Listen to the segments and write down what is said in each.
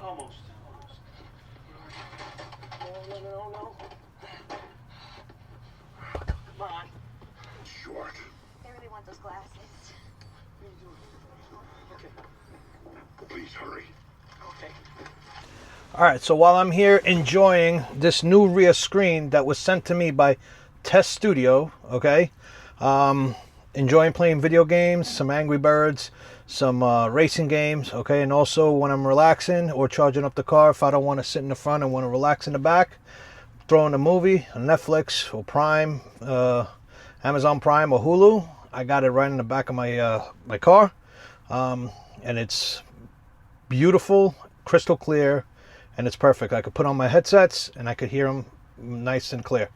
Almost. No. Come on. Short. I really want those glasses. Okay. Please hurry. Okay. All right, so while I'm here enjoying this new rear screen that was sent to me by Tesstudio, okay, enjoying playing video games, some Angry Birds, some racing games, okay, and also when I'm relaxing or charging up the car, if I don't want to sit in the front and want to relax in the back, throw in a movie on Netflix or Prime, Amazon Prime or Hulu. I got it right in the back of my car, and it's beautiful, crystal clear, and it's perfect. I could put on my headsets and I could hear them nice and clear.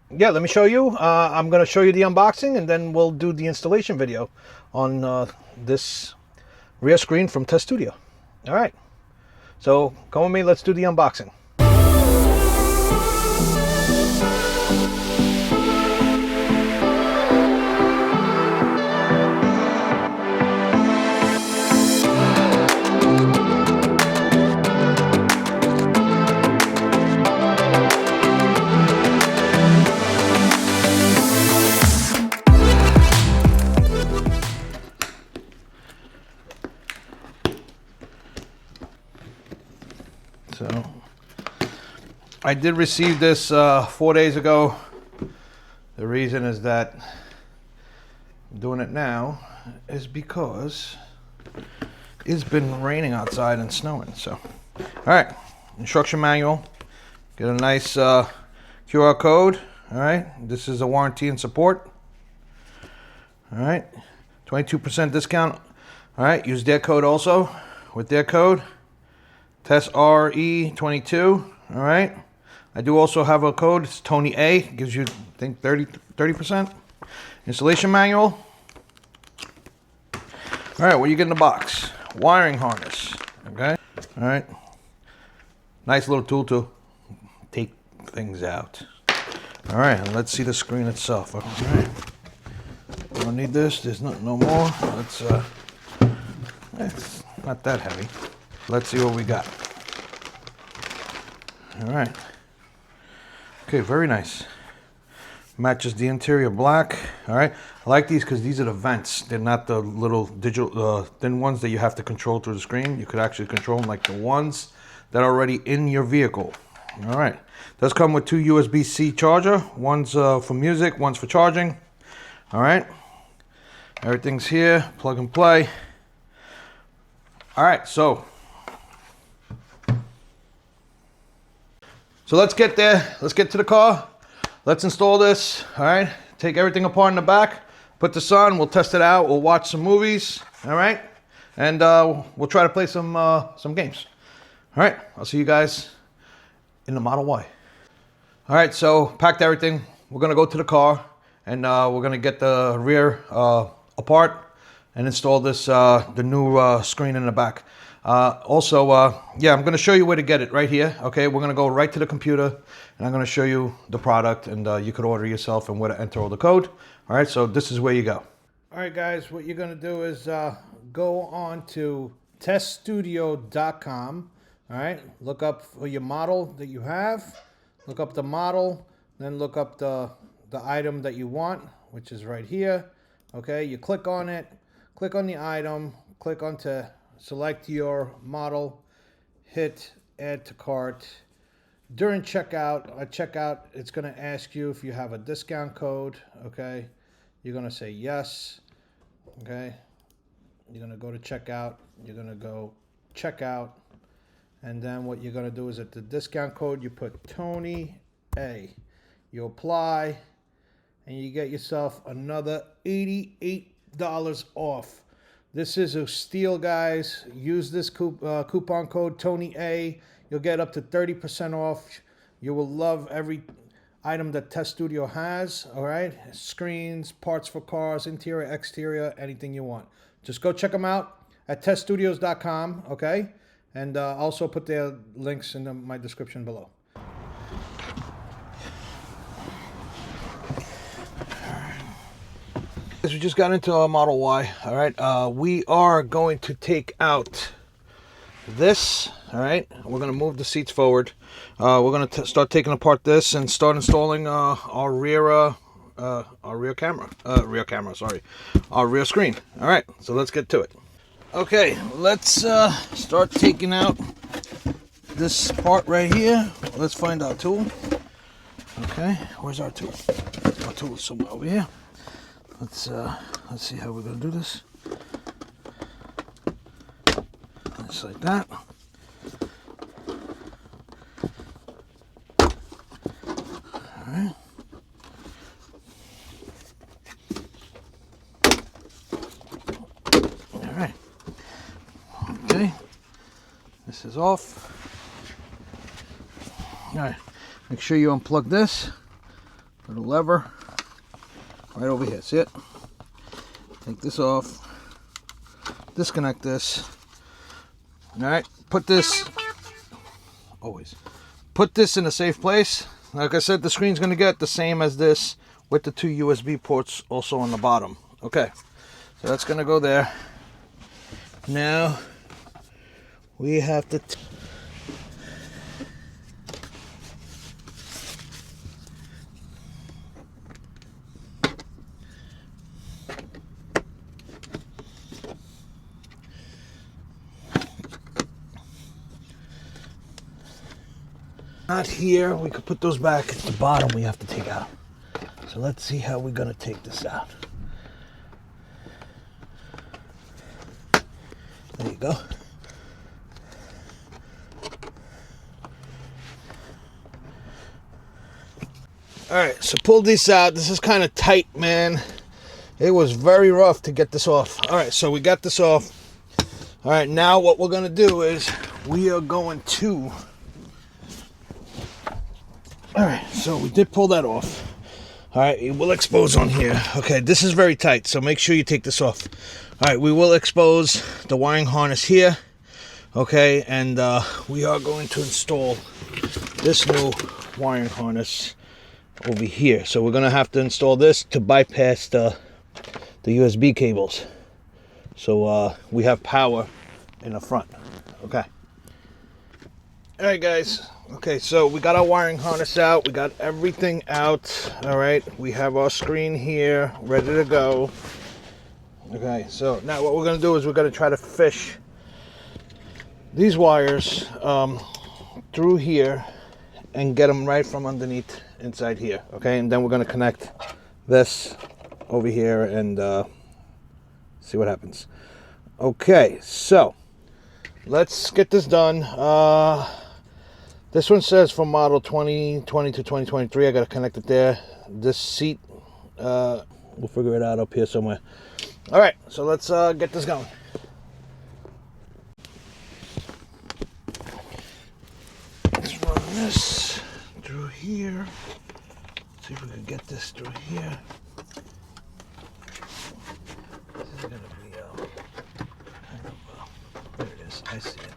Yeah, let me show you. I'm going to show you the unboxing, and then we'll do the installation video on this rear screen from Tesstudio. All right, so come with me. Let's do the unboxing. So I did receive this 4 days ago. The reason is that I'm doing it now is because it's been raining outside and snowing. So, all right, instruction manual. Get a nice QR code. All right, this is a warranty and support. All right, 22% discount. All right, use their code also. With their code, TestRE22. All right. I do also have a code. It's Tony A. Gives you, I think, 30%. Installation manual. All right. What you get in the box? Wiring harness. Okay. All right. Nice little tool to take things out. All right. And let's see the screen itself. All right. We don't need this. There's no more. Let's. It's not that heavy. Let's see what we got. All right. Okay, very nice. Matches the interior black. All right. I like these because these are the vents. They're not the little digital thin ones that you have to control through the screen. You could actually control them like the ones that are already in your vehicle. All right. Does come with 2 USB-C charger. One's for music, one's for charging. All right. Everything's here. Plug and play. All right. So let's get there. Let's get to the car. Let's install this. All right. Take everything apart in the back. Put this on. We'll test it out. We'll watch some movies. All right. And we'll try to play some games. All right. I'll see you guys in the Model Y. All right. So packed everything. We're going to go to the car, and we're going to get the rear apart and install this the new screen in the back. Yeah, I'm going to show you where to get it right here. Okay, we're going to go right to the computer, and I'm going to show you the product, and you could order yourself and where to enter all the code. All right, so this is where you go. All right, guys, what you're going to do is go on to tesstudio.com. All right, look up for your model that you have. Look up the model, then look up the item that you want, which is right here. Okay, you click on it, click on the item, click onto select your model, hit add to cart. During checkout, it's going to ask you if you have a discount code. Okay, you're going to say yes. Okay, you're going to go to checkout. You're going to go checkout, and then what you're going to do is at the discount code you put Tony A. You apply, and you get yourself another $88 off. This is a steal, guys. Use this coupon code Tony A. You'll get up to 30% off. You will love every item that Tesstudio has. All right, screens, parts for cars, interior, exterior, anything you want. Just go check them out at teststudios.com. Okay, and also put their links in my description below. We just got into our Model Y. All right, we are going to take out this. All right, we're going to move the seats forward. We're going to start taking apart this and start installing our rear camera. Sorry, our rear screen. All right, so let's get to it. Okay, let's start taking out this part right here. Let's find our tool. Okay, where's our tool? Our tool is somewhere over here. Let's see how we're gonna do this. Just like that. All right. All right. Okay. This is off. All right. Make sure you unplug this. Little lever. Right over here. See it? Take this off. Disconnect this. Alright, put this, always, put this in a safe place. Like I said, the screen's going to get the same as this with the 2 USB ports also on the bottom. Okay, so that's going to go there. Now, we have to... Not here, we could put those back at the bottom we have to take out. So let's see how we're gonna take this out. There you go. Alright, so pull these out. This is kind of tight, man. It was very rough to get this off. Alright, so we got this off. Alright, now what we're gonna do is we are going to... Alright, so we did pull that off. Alright, it will expose on here. Okay, this is very tight, so make sure you take this off. Alright, we will expose the wiring harness here. Okay, and we are going to install this new wiring harness over here. So we're going to have to install this to bypass the USB cables. So we have power in the front. Okay. Alright guys, okay, so we got our wiring harness out, we got everything out. Alright, we have our screen here ready to go. Okay, so now what we're going to do is we're going to try to fish these wires through here and get them right from underneath inside here. Okay, and then we're going to connect this over here and see what happens. Okay, so let's get this done. This one says from model 2020 to 2023. I got to connect it there. This seat, we'll figure it out up here somewhere. All right, so let's get this going. Let's run this through here. See if we can get this through here. This is gonna be kind of there it is. I see it.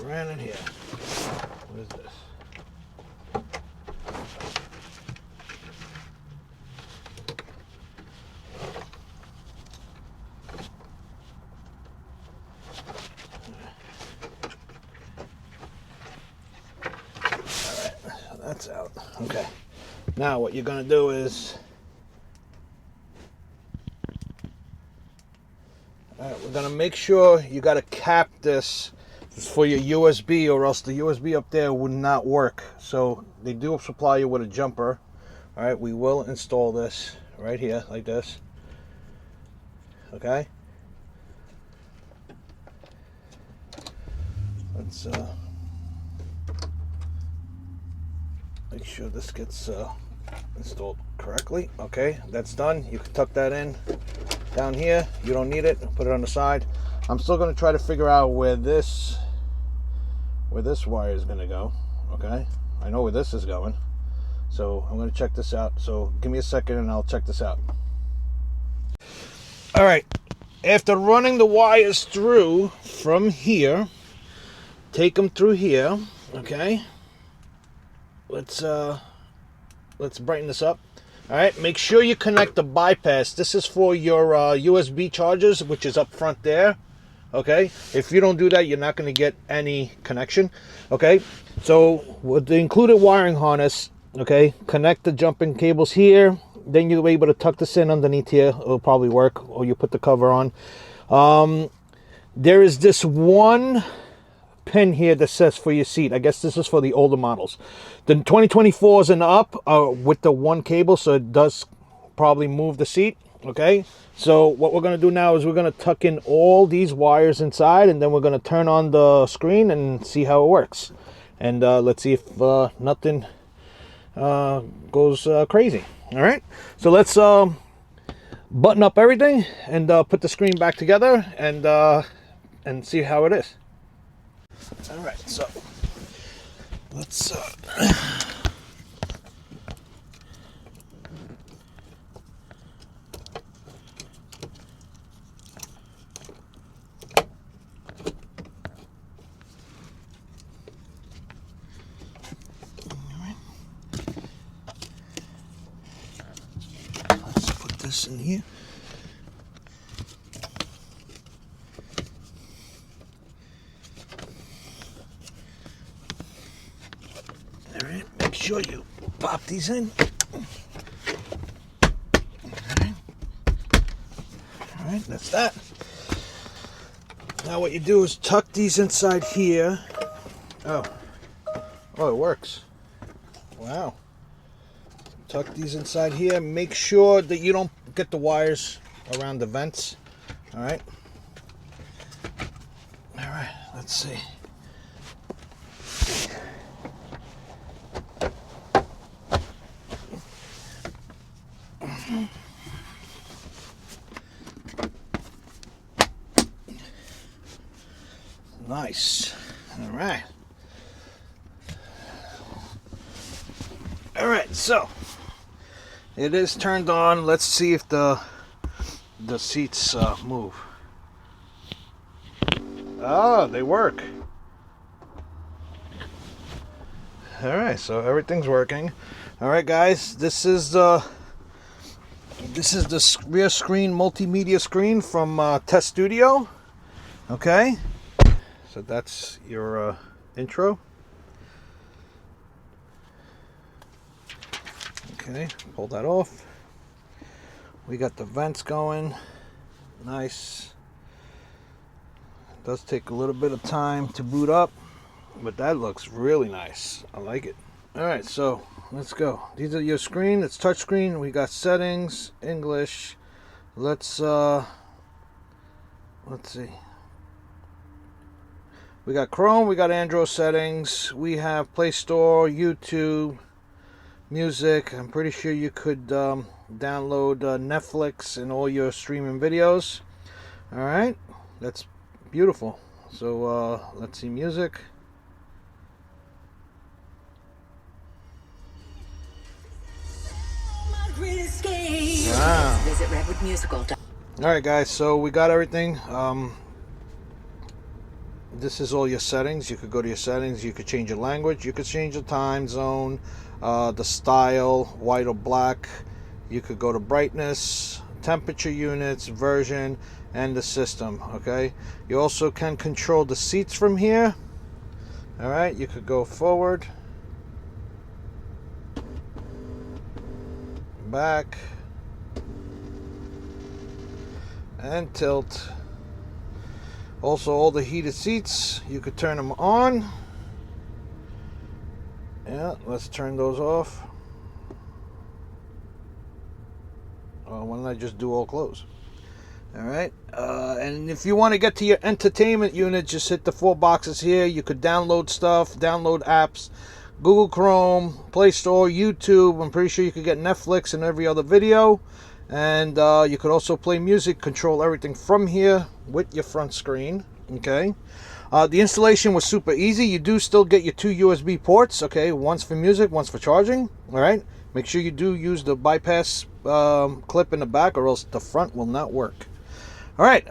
Ran in here. What is this? Alright, so that's out. Okay. Now what you're gonna do is we're gonna make sure you gotta cap this for your USB, or else the USB up there would not work. So they do supply you with a jumper. All right, we will install this right here like this. Okay, let's make sure this gets installed correctly. Okay, that's done. You can tuck that in down here. You don't need it. Put it on the side. I'm still going to try to figure out where this wire is going to go. Okay, I know where this is going. So I'm going to check this out. So give me a second and I'll check this out. All right. After running the wires through from here, take them through here. Okay. Let's brighten this up. All right. Make sure you connect the bypass. This is for your USB chargers, which is up front there. Okay, if you don't do that, you're not going to get any connection. Okay, so with the included wiring harness, okay, connect the jumping cables here. Then you'll be able to tuck this in underneath here. It'll probably work, or you put the cover on. There is this one pin here that says for your seat. I guess this is for the older models. The 2024s and up are with the one cable, so it does probably move the seat. Okay, so what we're going to do now is we're going to tuck in all these wires inside, and then we're going to turn on the screen and see how it works. And let's see if nothing goes crazy. All right, so let's button up everything and put the screen back together and see how it is. All right, so let's put this in here. All right, make sure you pop these in. All right, that's that. Now what you do is tuck these inside here. Oh, it works. Wow. Tuck these inside here. Make sure that you don't get the wires around the vents. All right. All right, let's see. Nice. All right. All right, so it is turned on. Let's see if the seats move. Oh, they work. All right, so everything's working. All right, guys, this is the rear screen multimedia screen from Tesstudio. Okay, so that's your intro. Okay, pull that off. We got the vents going. Nice. It does take a little bit of time to boot up, but that looks really nice. I like it. All right, so let's go. These are your screen. It's touch screen. We got settings, English. Let's see. We got Chrome. We got Android settings. We have Play Store, YouTube, music. I'm pretty sure you could download Netflix and all your streaming videos. All right, that's beautiful. So let's see music. Wow. Visit Redwood Musical. All right, guys, so we got everything. This is all your settings. You could go to your settings. You could change your language. You could change the time zone, the style, white or black. You could go to brightness, temperature units, version, and the system. Okay. You also can control the seats from here. All right. You could go forward, back, and tilt. Also, all the heated seats, you could turn them on. Yeah, let's turn those off. Why don't I just do all close? All right. And if you want to get to your entertainment unit, just hit the 4 boxes here. You could download stuff, download apps, Google Chrome, Play Store, YouTube. I'm pretty sure you could get Netflix and every other video. And you could also play music, control everything from here with your front screen. Okay. The installation was super easy. You do still get your 2 USB ports, okay? One's for music, one's for charging, all right? Make sure you do use the bypass clip in the back, or else the front will not work. All right,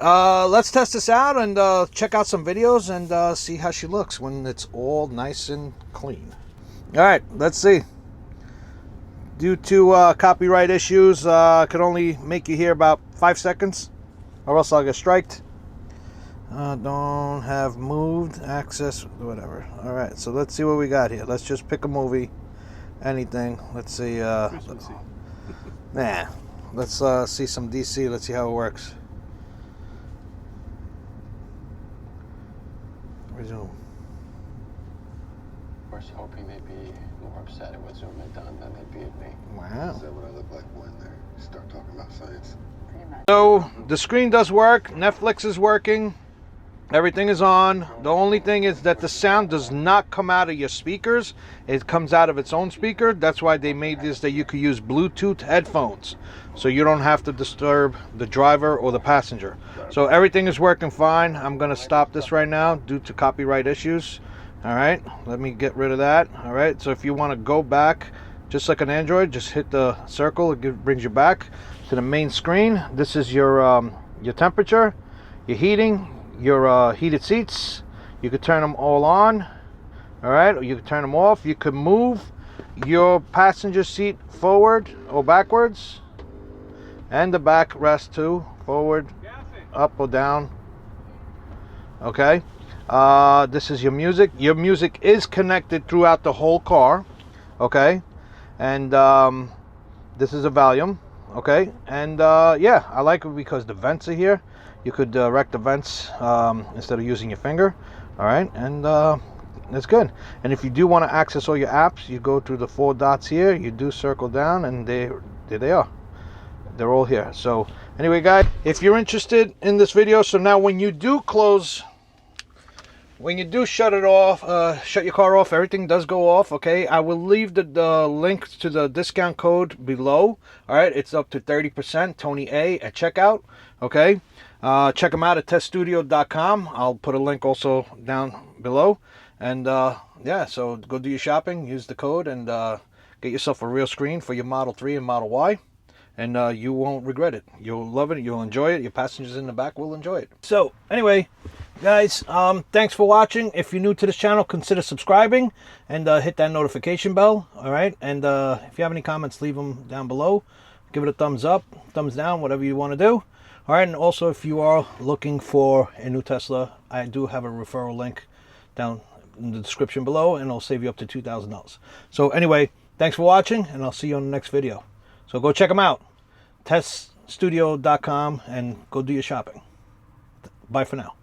let's test this out and check out some videos and see how she looks when it's all nice and clean. All right, let's see. Due to copyright issues, I could only make you hear about 5 seconds, or else I'll get striked. Don't have moved, access, whatever. All right, so let's see what we got here. Let's just pick a movie, anything. Let's see. Nah, let's see some DC. Let's see how it works. Resume. Of course, hoping they'd be more upset at what Zoom had done than they'd be at me. Wow. Is that what I look like when they start talking about science? So the screen does work. Netflix is working. Everything is on. The only thing is that the sound does not come out of your speakers. It comes out of its own speaker. That's why they made this that you could use Bluetooth headphones, so you don't have to disturb the driver or the passenger. So everything is working fine. I'm going to stop this right now due to copyright issues. All right, let me get rid of that. All right, so if you want to go back, just like an Android, just hit the circle. It brings you back to the main screen. This is your temperature, your heating, your heated seats. You could turn them all on, all right, or you could turn them off. You could move your passenger seat forward or backwards, and the backrest too, forward, up or down. Okay, this is your music. Your music is connected throughout the whole car, okay, and this is a volume, okay, and yeah, I like it because the vents are here. You could direct the vents instead of using your finger. All right, and that's good. And if you do want to access all your apps, you go through the 4 dots here. You do circle down, and there they are. They're all here. So anyway, guys, if you're interested in this video, so now when you do close, when you do shut it off, shut your car off, everything does go off, okay? I will leave the link to the discount code below. All right, it's up to 30%, Tony A, at checkout, okay? Check them out at tesstudio.com. I'll put a link also down below. And yeah, so go do your shopping, use the code, and get yourself a real screen for your Model 3 and Model Y. And you won't regret it. You'll love it. You'll enjoy it. Your passengers in the back will enjoy it. So anyway, guys, thanks for watching. If you're new to this channel, consider subscribing and hit that notification bell. All right. And if you have any comments, leave them down below. Give it a thumbs up, thumbs down, whatever you want to do. All right, and also if you are looking for a new Tesla, I do have a referral link down in the description below, and it'll save you up to $2,000. So anyway, thanks for watching, and I'll see you on the next video. So go check them out, tesstudio.com, and go do your shopping. Bye for now.